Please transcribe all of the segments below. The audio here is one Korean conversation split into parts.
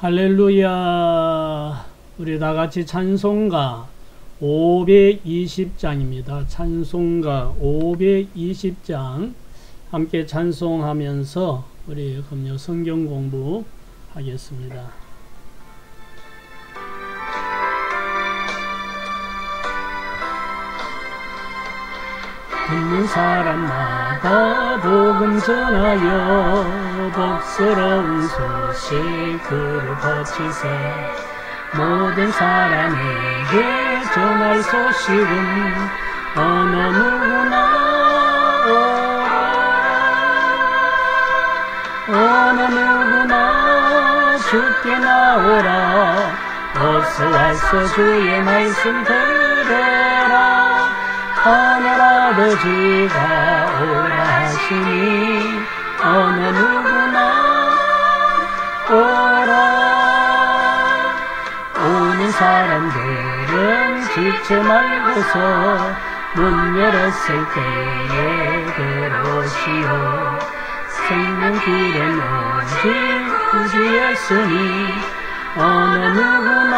할렐루야. 우리 다같이 찬송가 520장입니다. 찬송가 520장 함께 찬송하면서 우리 금요 성경 공부 하겠습니다. 듣는 사람마다 복음 전하여 복스러운 소식을 퍼치세 모든 사람에게 전할 소식은 어느 누구나 어느 누구나 주께 나오라 어서 와서 주의 말씀 들으라 하늘 아버지가 오라 하시니 어느 누구나 오라 오는 사람들은 지체 말고서 문 열었을 때에 들어오시오 생명길은 오직 그주 예수니 어느 누구나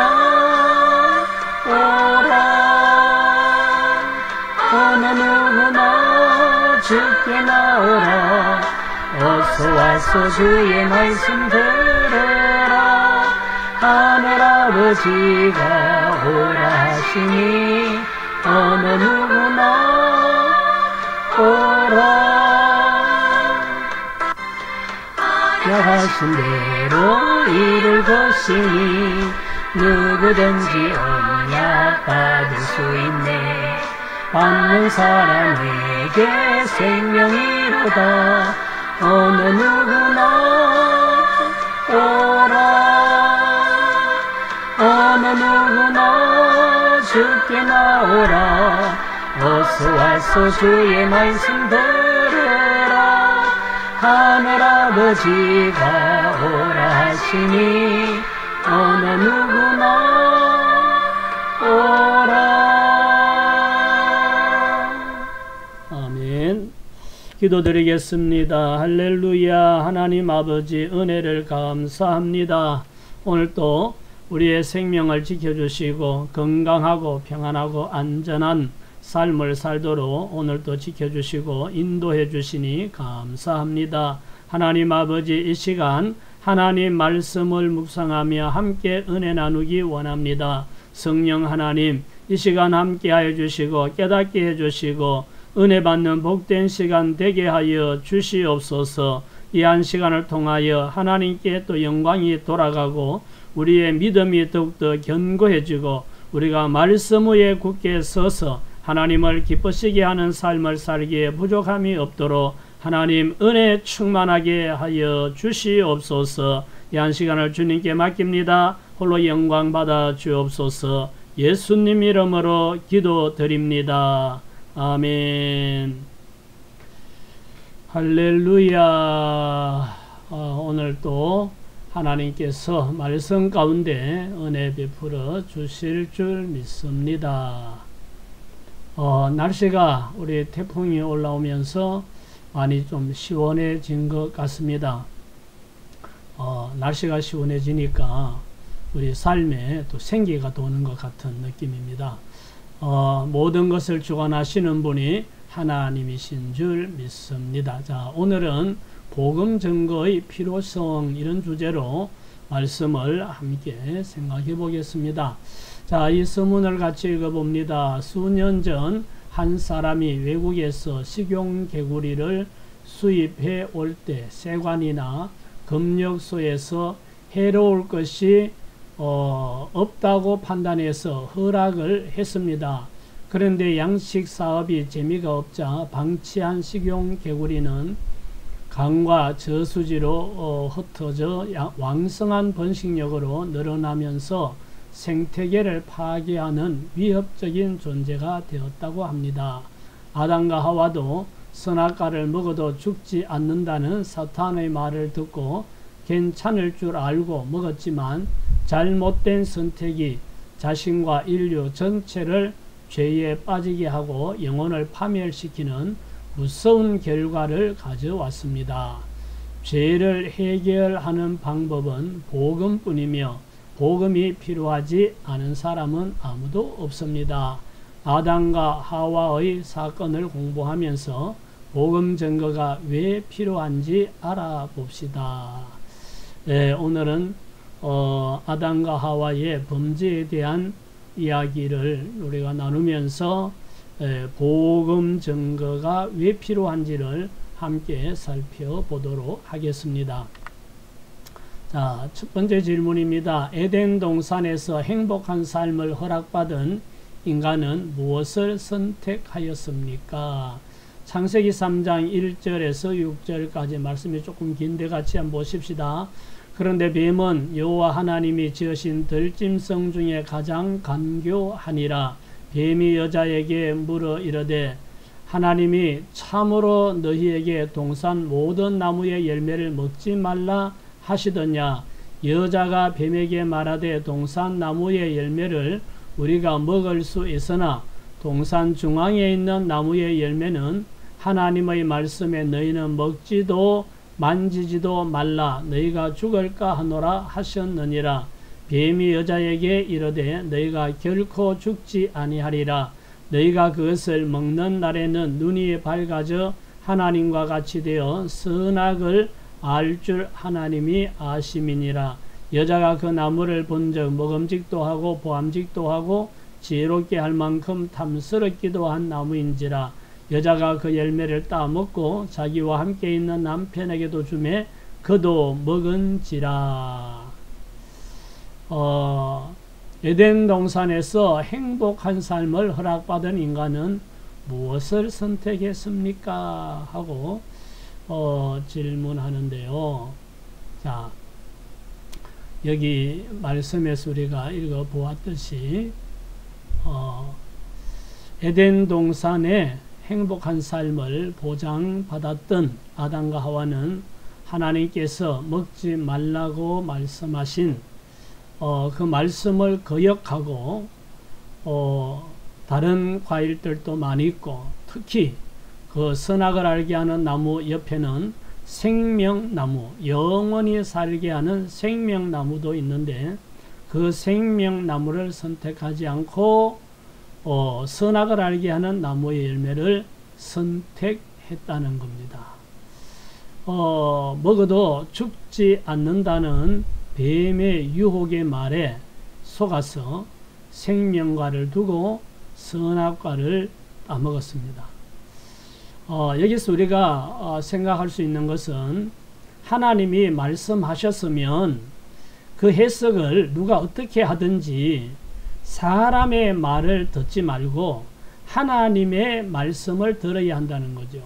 오라 어느 누구나 주께 나오라 어서 와서 주의 말씀 들으라 하늘 아버지가 오라 하시니 어느 누구나 오라 약하신 대로 이룰 것이니 누구든지 언약 받을 수 있네 받는 사람에게 생명이로다 어느 누구나 오라 어느 누구나 주께 나오라 어서 와서 주의 말씀 들으라 하늘 아버지가 오라 하시니 어느 누구나 오라. 아멘. 기도드리겠습니다. 할렐루야. 하나님 아버지 은혜를 감사합니다. 오늘도 우리의 생명을 지켜주시고 건강하고 평안하고 안전한 삶을 살도록 오늘도 지켜주시고 인도해 주시니 감사합니다. 하나님 아버지 이 시간 하나님 말씀을 묵상하며 함께 은혜 나누기 원합니다. 성령 하나님 이 시간 함께 하여 주시고 깨닫게 해 주시고 은혜 받는 복된 시간 되게 하여 주시옵소서. 이 한 시간을 통하여 하나님께 또 영광이 돌아가고 우리의 믿음이 더욱더 견고해지고 우리가 말씀 위에 굳게 서서 하나님을 기쁘시게 하는 삶을 살기에 부족함이 없도록 하나님 은혜 충만하게 하여 주시옵소서. 이 한 시간을 주님께 맡깁니다. 홀로 영광 받아 주옵소서. 예수님 이름으로 기도드립니다. 아멘. 할렐루야. 오늘도 하나님께서 말씀 가운데 은혜 베풀어 주실 줄 믿습니다. 날씨가 우리 태풍이 올라오면서 많이 좀 시원해진 것 같습니다. 날씨가 시원해지니까 우리 삶에 또 생기가 도는 것 같은 느낌입니다. 모든 것을 주관하시는 분이 하나님이신 줄 믿습니다. 자, 오늘은 복음 증거의 필요성 이런 주제로 말씀을 함께 생각해 보겠습니다. 자, 이 서문을 같이 읽어봅니다. 수년 전 한 사람이 외국에서 식용개구리를 수입해 올 때 세관이나 검역소에서 해로울 것이 없다고 판단해서 허락을 했습니다. 그런데 양식 사업이 재미가 없자 방치한 식용개구리는 강과 저수지로 흩어져 왕성한 번식력으로 늘어나면서 생태계를 파괴하는 위협적인 존재가 되었다고 합니다. 아담과 하와도 선악과를 먹어도 죽지 않는다는 사탄의 말을 듣고 괜찮을 줄 알고 먹었지만 잘못된 선택이 자신과 인류 전체를 죄에 빠지게 하고 영혼을 파멸시키는 무서운 결과를 가져왔습니다. 죄를 해결하는 방법은 복음뿐이며 복음이 필요하지 않은 사람은 아무도 없습니다. 아담과 하와의 사건을 공부하면서 복음 증거가 왜 필요한지 알아봅시다. 네, 오늘은 아담과 하와의 범죄에 대한 이야기를 우리가 나누면서 복음 증거가 왜 필요한지를 함께 살펴보도록 하겠습니다. 자, 첫 번째 질문입니다. 에덴 동산에서 행복한 삶을 허락받은 인간은 무엇을 선택하였습니까? 창세기 3장 1절에서 6절까지 말씀이 조금 긴데 같이 한번 보십시다. 그런데 뱀은 여호와 하나님이 지으신 들짐승 중에 가장 간교하니라. 뱀이 여자에게 물어 이르되 하나님이 참으로 너희에게 동산 모든 나무의 열매를 먹지 말라 하시더냐. 여자가 뱀에게 말하되 동산 나무의 열매를 우리가 먹을 수 있으나 동산 중앙에 있는 나무의 열매는 하나님의 말씀에 너희는 먹지도 만지지도 말라 너희가 죽을까 하노라 하셨느니라. 뱀이 여자에게 이르되 너희가 결코 죽지 아니하리라. 너희가 그것을 먹는 날에는 눈이 밝아져 하나님과 같이 되어 선악을 알 줄 하나님이 아심이니라. 여자가 그 나무를 본즉 먹음직도 하고 보암직도 하고 지혜롭게 할 만큼 탐스럽기도 한 나무인지라. 여자가 그 열매를 따먹고 자기와 함께 있는 남편에게도 주매 그도 먹은지라. 에덴 동산에서 행복한 삶을 허락받은 인간은 무엇을 선택했습니까? 하고 질문하는데요. 자, 여기 말씀에서 우리가 읽어보았듯이 에덴 동산에 행복한 삶을 보장받았던 아담과 하와는 하나님께서 먹지 말라고 말씀하신 그 말씀을 거역하고 다른 과일들도 많이 있고 특히 그 선악을 알게 하는 나무 옆에는 생명나무, 영원히 살게 하는 생명나무도 있는데 그 생명나무를 선택하지 않고 선악을 알게 하는 나무의 열매를 선택했다는 겁니다. 먹어도 죽지 않는다는 뱀의 유혹의 말에 속아서 생명과를 두고 선악과를 따먹었습니다. 여기서 우리가 생각할 수 있는 것은 하나님이 말씀하셨으면 그 해석을 누가 어떻게 하든지 사람의 말을 듣지 말고 하나님의 말씀을 들어야 한다는 거죠.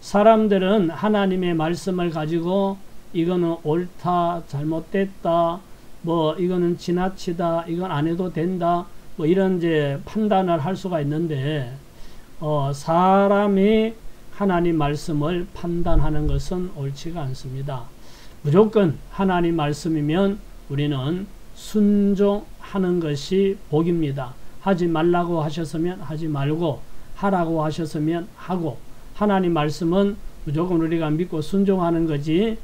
사람들은 하나님의 말씀을 가지고 이거는 옳다, 잘못됐다, 뭐 이거는 지나치다, 이건 안 해도 된다, 뭐 이런 이제 판단을 할 수가 있는데 사람이 하나님 말씀을 판단하는 것은 옳지가 않습니다. 무조건 하나님 말씀이면 우리는 순종하는 것이 복입니다. 하지 말라고 하셨으면 하지 말고 하라고 하셨으면 하고 하나님 말씀은 무조건 우리가 믿고 순종하는 거지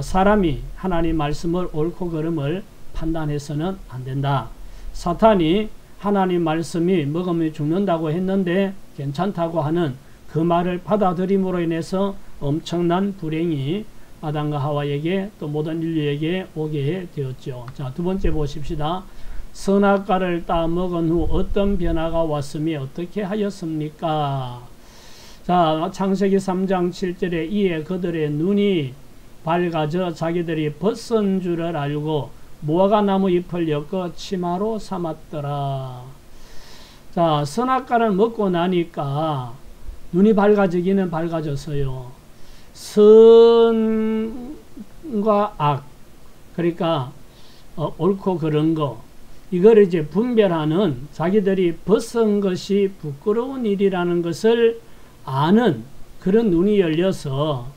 사람이 하나님 말씀을 옳고 그름을 판단해서는 안 된다. 사탄이 하나님 말씀이 먹으면 죽는다고 했는데 괜찮다고 하는 그 말을 받아들임으로 인해서 엄청난 불행이 아담과 하와에게 또 모든 인류에게 오게 되었죠. 자, 두 번째 보십시다. 선악과를 따먹은 후 어떤 변화가 왔으며 어떻게 하였습니까? 자, 창세기 3장 7절에 이에 그들의 눈이 밝아져 자기들이 벗은 줄을 알고 무화과 나무 잎을 엮어 치마로 삼았더라. 자, 선악과를 먹고 나니까 눈이 밝아지기는 밝아졌어요. 선과 악, 그러니까 옳고 그런 거, 이걸 이제 분별하는, 자기들이 벗은 것이 부끄러운 일이라는 것을 아는 그런 눈이 열려서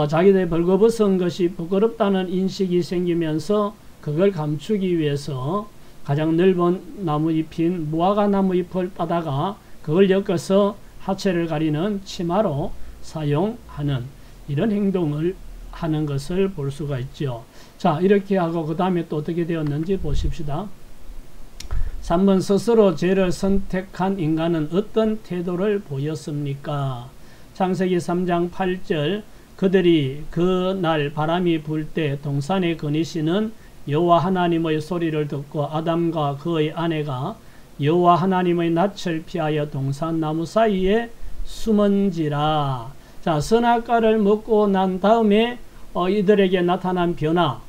자기들이 벌거벗은 것이 부끄럽다는 인식이 생기면서 그걸 감추기 위해서 가장 넓은 나무잎인 무화과 나무잎을 따다가 그걸 엮어서 하체를 가리는 치마로 사용하는 이런 행동을 하는 것을 볼 수가 있죠. 자, 이렇게 하고 그 다음에 또 어떻게 되었는지 보십시다. 3번 스스로 죄를 선택한 인간은 어떤 태도를 보였습니까? 창세기 3장 8절 그들이 그 날 바람이 불 때 동산에 거니시는 여호와 하나님의 소리를 듣고 아담과 그의 아내가 여호와 하나님의 낯을 피하여 동산 나무 사이에 숨은지라. 자, 선악과를 먹고 난 다음에 이들에게 나타난 변화,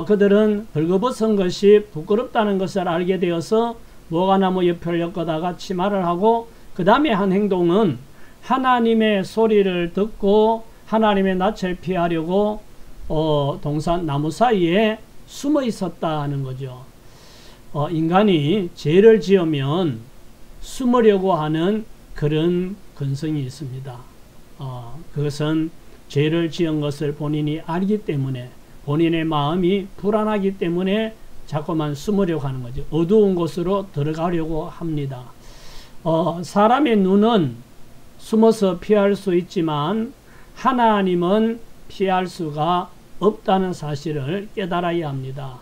그들은 벌거벗은 것이 부끄럽다는 것을 알게 되어서 모가나무 옆을 엮어다가 치마를 하고 그 다음에 한 행동은 하나님의 소리를 듣고 하나님의 낯을 피하려고 동산 나무 사이에 숨어 있었다는 거죠. 인간이 죄를 지으면 숨으려고 하는 그런 근성이 있습니다. 그것은 죄를 지은 것을 본인이 알기 때문에 본인의 마음이 불안하기 때문에 자꾸만 숨으려고 하는 거죠. 어두운 곳으로 들어가려고 합니다. 사람의 눈은 숨어서 피할 수 있지만 하나님은 피할 수가 없다는 사실을 깨달아야 합니다.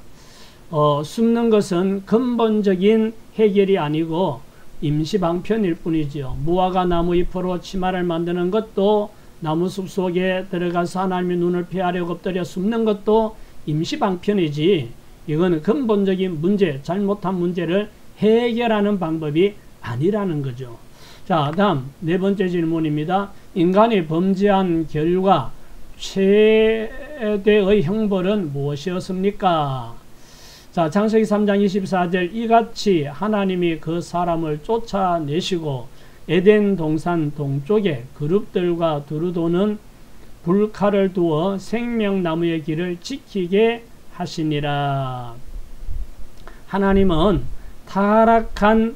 숨는 것은 근본적인 해결이 아니고 임시방편일 뿐이지요. 무화과 나무 잎으로 치마를 만드는 것도 나무숲 속에 들어가서 하나님의 눈을 피하려고 엎드려 숨는 것도 임시방편이지 이건 근본적인 문제, 잘못한 문제를 해결하는 방법이 아니라는 거죠. 자, 다음 네 번째 질문입니다. 인간이 범죄한 결과 최대의 형벌은 무엇이었습니까? 자, 창세기 3장 24절 이같이 하나님이 그 사람을 쫓아내시고 에덴 동산 동쪽에 그룹들과 두루 도는 불칼을 두어 생명나무의 길을 지키게 하시니라. 하나님은 타락한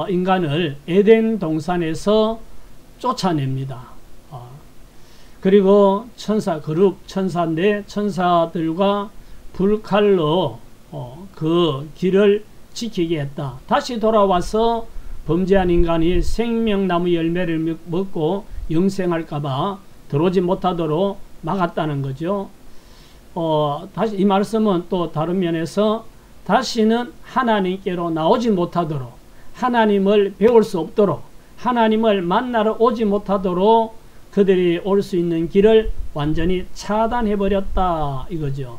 인간을 에덴 동산에서 쫓아냅니다. 그리고 그룹 천사인데 천사들과 불칼로 그 길을 지키게 했다. 다시 돌아와서 범죄한 인간이 생명나무 열매를 먹고 영생할까봐 들어오지 못하도록 막았다는 거죠. 다시 이 말씀은 또 다른 면에서 다시는 하나님께로 나오지 못하도록 하나님을 배울 수 없도록 하나님을 만나러 오지 못하도록 그들이 올 수 있는 길을 완전히 차단해버렸다 이거죠.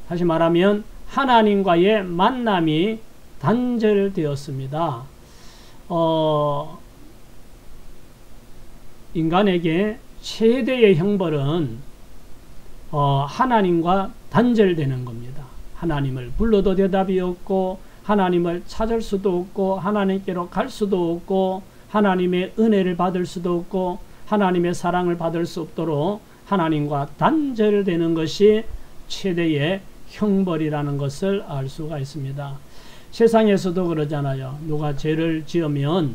다시 말하면 하나님과의 만남이 단절되었습니다. 인간에게 최대의 형벌은 하나님과 단절되는 겁니다. 하나님을 불러도 대답이 없고 하나님을 찾을 수도 없고 하나님께로 갈 수도 없고 하나님의 은혜를 받을 수도 없고 하나님의 사랑을 받을 수 없도록 하나님과 단절되는 것이 최대의 형벌이라는 것을 알 수가 있습니다. 세상에서도 그러잖아요. 누가 죄를 지으면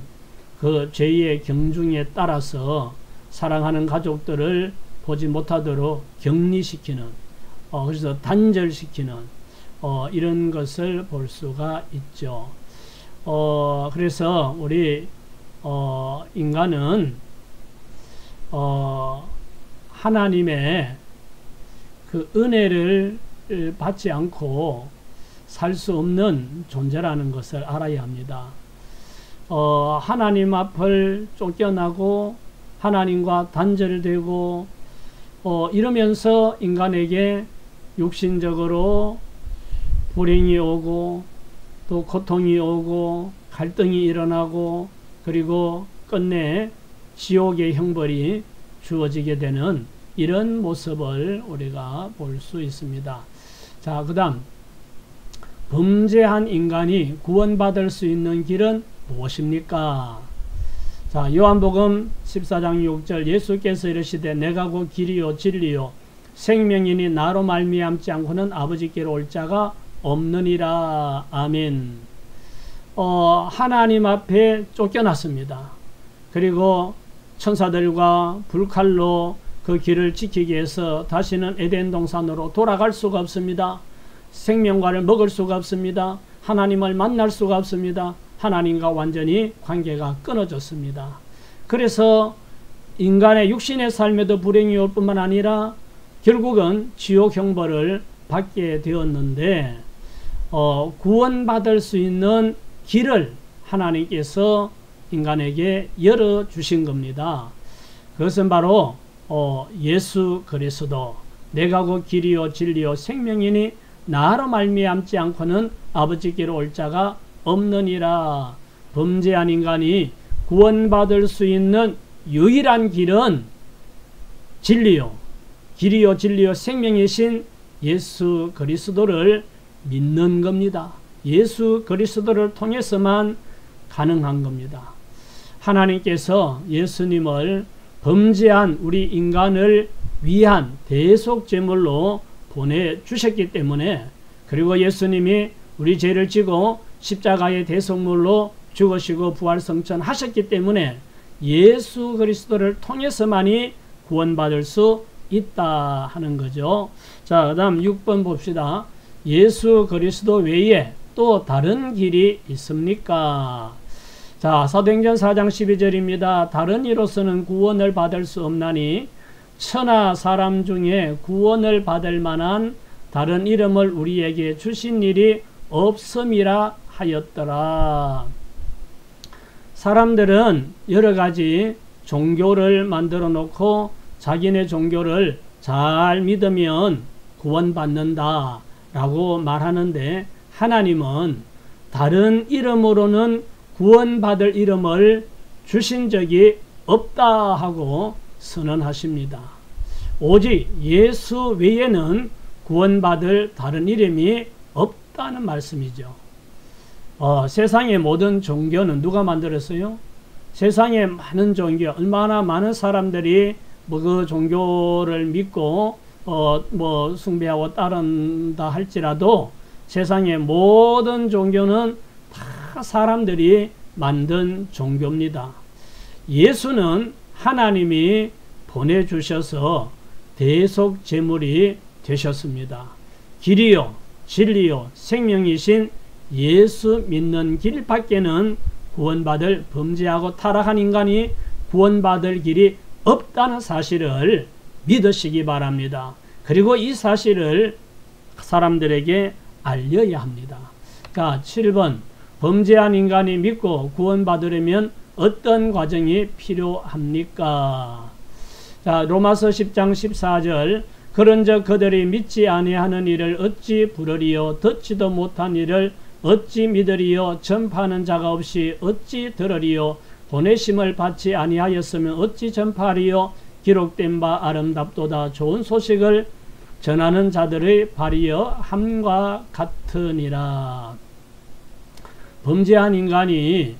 그 죄의 경중에 따라서 사랑하는 가족들을 보지 못하도록 격리시키는, 그래서 단절시키는 이런 것을 볼 수가 있죠. 그래서 우리 인간은 하나님의 그 은혜를 받지 않고 살 수 없는 존재라는 것을 알아야 합니다. 하나님 앞을 쫓겨나고 하나님과 단절되고 이러면서 인간에게 육신적으로 불행이 오고 또 고통이 오고 갈등이 일어나고 그리고 끝내 지옥의 형벌이 주어지게 되는 이런 모습을 우리가 볼 수 있습니다. 자, 그 다음 범죄한 인간이 구원받을 수 있는 길은 무엇입니까? 자, 요한복음 14장 6절 예수께서 이르시되 내가 곧 길이요 진리요 생명이니 나로 말미암지 않고는 아버지께로 올 자가 없느니라. 아멘. 하나님 앞에 쫓겨났습니다. 그리고 천사들과 불칼로 그 길을 지키기 위해서 다시는 에덴 동산으로 돌아갈 수가 없습니다. 생명과를 먹을 수가 없습니다. 하나님을 만날 수가 없습니다. 하나님과 완전히 관계가 끊어졌습니다. 그래서 인간의 육신의 삶에도 불행이 올 뿐만 아니라 결국은 지옥 형벌을 받게 되었는데 구원받을 수 있는 길을 하나님께서 인간에게 열어주신 겁니다. 그것은 바로 예수 그리스도, 내가 곧 길이요 진리요 생명이니 나로 말미암지 않고는 아버지께로 올 자가 없느니라. 범죄한 인간이 구원받을 수 있는 유일한 길은 진리요 길이요 진리요 생명이신 예수 그리스도를 믿는 겁니다. 예수 그리스도를 통해서만 가능한 겁니다. 하나님께서 예수님을 범죄한 우리 인간을 위한 대속제물로 보내주셨기 때문에, 그리고 예수님이 우리 죄를 지고 십자가의 대속물로 죽으시고 부활성천하셨기 때문에 예수 그리스도를 통해서만이 구원받을 수 있다 하는 거죠. 자, 그 다음 6번 봅시다. 예수 그리스도 외에 또 다른 길이 있습니까? 자, 사도행전 4장 12절입니다. 다른 이로서는 구원을 받을 수 없나니 천하 사람 중에 구원을 받을 만한 다른 이름을 우리에게 주신 일이 없음이라 하였더라. 사람들은 여러 가지 종교를 만들어 놓고 자기네 종교를 잘 믿으면 구원받는다 라고 말하는데, 하나님은 다른 이름으로는 구원받을 이름을 주신 적이 없다 하고 선언하십니다. 오직 예수 외에는 구원받을 다른 이름이 없다는 말씀이죠. 세상의 모든 종교는 누가 만들었어요? 세상의 많은 종교, 얼마나 많은 사람들이 그 종교를 믿고 숭배하고 따른다 할지라도 세상의 모든 종교는 다 사람들이 만든 종교입니다. 예수는 하나님이 보내주셔서 대속 제물이 되셨습니다. 길이요 진리요 생명이신 예수 믿는 길밖에는 구원받을, 범죄하고 타락한 인간이 구원받을 길이 없다는 사실을 믿으시기 바랍니다. 그리고 이 사실을 사람들에게 알려야 합니다. 자, 7번 범죄한 인간이 믿고 구원받으려면 어떤 과정이 필요합니까? 자, 로마서 10장 14절 그런즉 그들이 믿지 아니하는 일을 어찌 부르리요? 듣지도 못한 일을 어찌 믿으리요? 전파하는 자가 없이 어찌 들으리요? 보내심을 받지 아니하였으면 어찌 전파하리요? 기록된 바 아름답도다. 좋은 소식을 전하는 자들의 발이여 함과 같으니라. 범죄한 인간이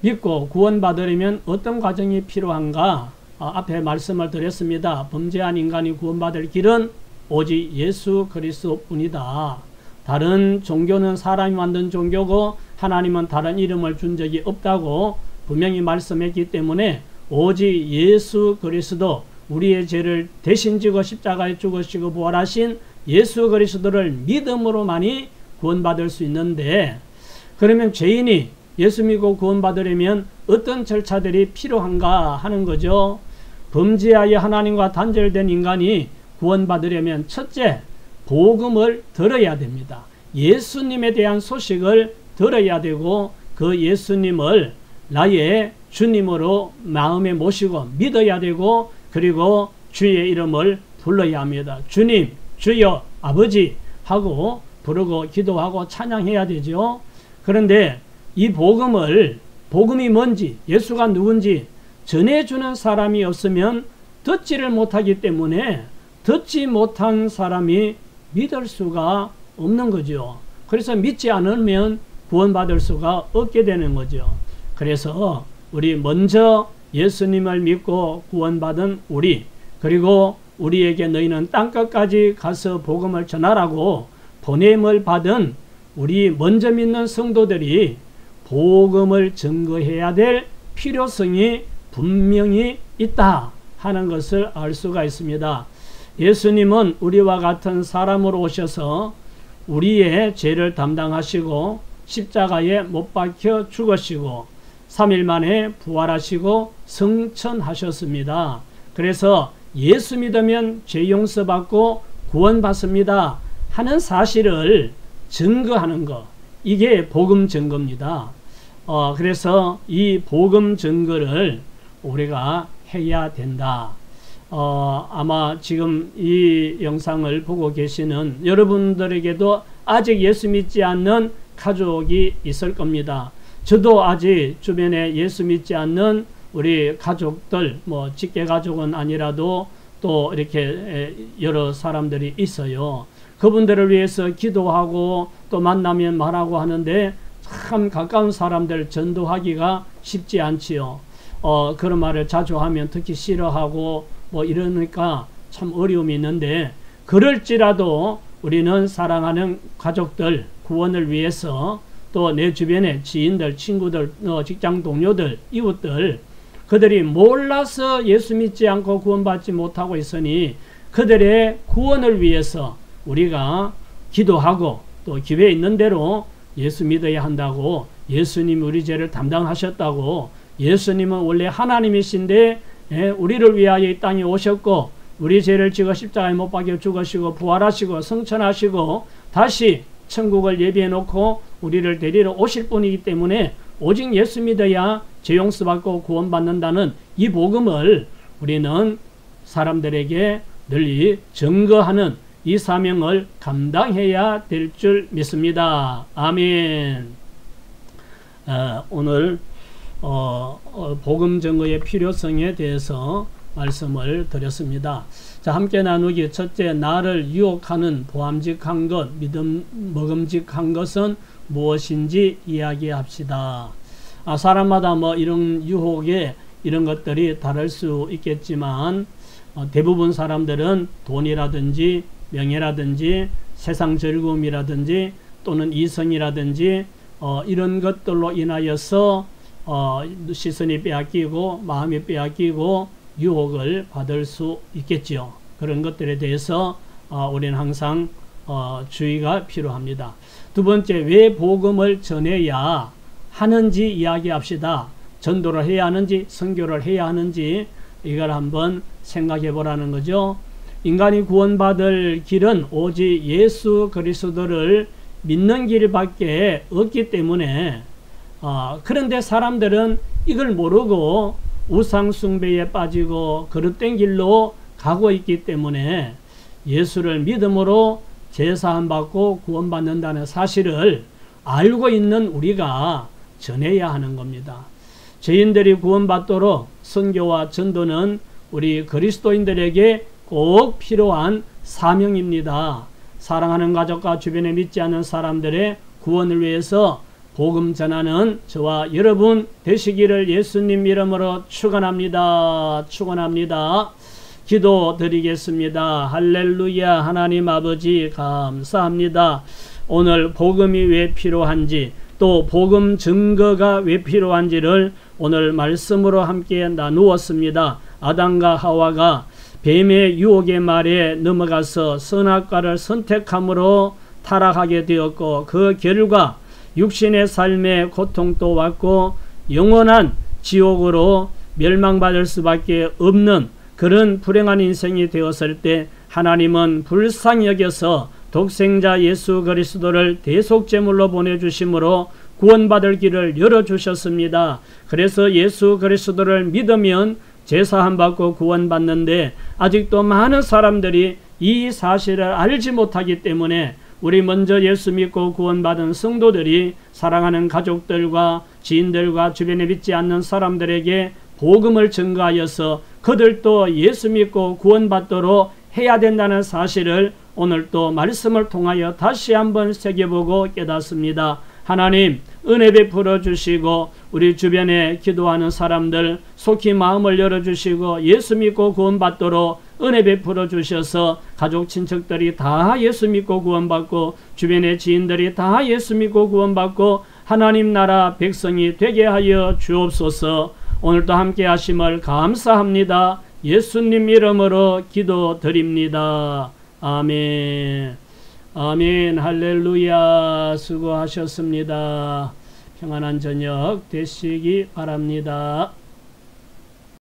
믿고 구원받으려면 어떤 과정이 필요한가? 앞에 말씀을 드렸습니다. 범죄한 인간이 구원받을 길은 오직 예수 그리스도뿐이다. 다른 종교는 사람이 만든 종교고 하나님은 다른 이름을 준 적이 없다고 분명히 말씀했기 때문에 오직 예수 그리스도, 우리의 죄를 대신 지고 십자가에 죽으시고 부활하신 예수 그리스도를 믿음으로만이 구원받을 수 있는데, 그러면 죄인이 예수 믿고 구원받으려면 어떤 절차들이 필요한가 하는 거죠. 범죄하여 하나님과 단절된 인간이 구원받으려면 첫째, 복음을 들어야 됩니다. 예수님에 대한 소식을 들어야 되고 그 예수님을 나의 주님으로 마음에 모시고 믿어야 되고, 그리고 주의 이름을 불러야 합니다. 주님, 주여, 아버지 하고 부르고 기도하고 찬양해야 되죠. 그런데 이 복음이 뭔지, 예수가 누군지 전해주는 사람이 없으면 듣지를 못하기 때문에 듣지 못한 사람이 믿을 수가 없는 거죠. 그래서 믿지 않으면 구원받을 수가 없게 되는 거죠. 그래서 우리 먼저 예수님을 믿고 구원받은 우리, 그리고 우리에게 너희는 땅끝까지 가서 복음을 전하라고 보냄을 받은 우리 먼저 믿는 성도들이 복음을 증거해야 될 필요성이 분명히 있다 하는 것을 알 수가 있습니다. 예수님은 우리와 같은 사람으로 오셔서 우리의 죄를 담당하시고 십자가에 못 박혀 죽으시고 3일 만에 부활하시고 성천하셨습니다. 그래서 예수 믿으면 죄 용서받고 구원받습니다 하는 사실을 증거하는 것, 이게 복음 증거입니다. 그래서 이 복음 증거를 우리가 해야 된다. 아마 지금 이 영상을 보고 계시는 여러분들에게도 아직 예수 믿지 않는 가족이 있을 겁니다. 저도 아직 주변에 예수 믿지 않는 우리 가족들, 뭐 직계 가족은 아니라도 또 이렇게 여러 사람들이 있어요. 그분들을 위해서 기도하고 또 만나면 말하고 하는데 참 가까운 사람들 전도하기가 쉽지 않지요. 그런 말을 자주 하면 특히 싫어하고 뭐 이러니까 참 어려움이 있는데, 그럴지라도 우리는 사랑하는 가족들 구원을 위해서 또 내 주변의 지인들, 친구들, 직장 동료들, 이웃들, 그들이 몰라서 예수 믿지 않고 구원받지 못하고 있으니 그들의 구원을 위해서 우리가 기도하고 또 기회에 있는 대로 예수 믿어야 한다고, 예수님 우리 죄를 담당하셨다고, 예수님은 원래 하나님이신데 우리를 위하여 이 땅에 오셨고 우리 죄를 지어 십자가에 못 박혀 죽으시고 부활하시고 성천하시고 다시 천국을 예비해 놓고 우리를 데리러 오실 분이기 때문에 오직 예수 믿어야 죄 용서받고 구원받는다는 이 복음을 우리는 사람들에게 널리 증거하는 이 사명을 감당해야 될 줄 믿습니다. 아멘. 오늘 복음 증거의 필요성에 대해서 말씀을 드렸습니다. 자, 함께 나누기. 첫째, 나를 유혹하는 보암직한 것, 먹음직한 것은 무엇인지 이야기합시다. 사람마다 뭐 이런 유혹에 이런 것들이 다를 수 있겠지만 대부분 사람들은 돈이라든지 명예라든지 세상 즐거움이라든지 또는 이성이라든지 이런 것들로 인하여서 시선이 빼앗기고 마음이 빼앗기고 유혹을 받을 수 있겠지요. 그런 것들에 대해서 우리는 항상 주의가 필요합니다. 두 번째, 왜 복음을 전해야 하는지 이야기합시다. 전도를 해야 하는지 선교를 해야 하는지 이걸 한번 생각해 보라는 거죠. 인간이 구원받을 길은 오직 예수 그리스도를 믿는 길밖에 없기 때문에 그런데 사람들은 이걸 모르고 우상 숭배에 빠지고 거듭된 길로 가고 있기 때문에 예수를 믿음으로 제사함 받고 구원받는다는 사실을 알고 있는 우리가 전해야 하는 겁니다. 죄인들이 구원받도록 선교와 전도는 우리 그리스도인들에게 꼭 필요한 사명입니다. 사랑하는 가족과 주변에 믿지 않는 사람들의 구원을 위해서 복음 전하는 저와 여러분 되시기를 예수님 이름으로 축원합니다. 축원합니다. 기도드리겠습니다. 할렐루야. 하나님 아버지 감사합니다. 오늘 복음이 왜 필요한지 또 복음 증거가 왜 필요한지를 오늘 말씀으로 함께 나누었습니다. 아담과 하와가 뱀의 유혹의 말에 넘어가서 선악과를 선택함으로 타락하게 되었고 그 결과 육신의 삶에 고통도 왔고 영원한 지옥으로 멸망받을 수밖에 없는 그런 불행한 인생이 되었을 때 하나님은 불쌍히 여겨서 독생자 예수 그리스도를 대속제물로 보내주심으로 구원받을 길을 열어주셨습니다. 그래서 예수 그리스도를 믿으면 제사함 받고 구원받는데 아직도 많은 사람들이 이 사실을 알지 못하기 때문에 우리 먼저 예수 믿고 구원받은 성도들이 사랑하는 가족들과 지인들과 주변에 믿지 않는 사람들에게 복음을 증거하여서 그들도 예수 믿고 구원받도록 해야 된다는 사실을 오늘 또 말씀을 통하여 다시 한번 새겨보고 깨닫습니다. 하나님 은혜 베풀어 주시고 우리 주변에 기도하는 사람들 속히 마음을 열어주시고 예수 믿고 구원받도록 은혜 베풀어 주셔서 가족 친척들이 다 예수 믿고 구원받고 주변의 지인들이 다 예수 믿고 구원받고 하나님 나라 백성이 되게 하여 주옵소서. 오늘도 함께 하심을 감사합니다. 예수님 이름으로 기도드립니다. 아멘. 아멘. 할렐루야. 수고하셨습니다. 평안한 저녁 되시기 바랍니다.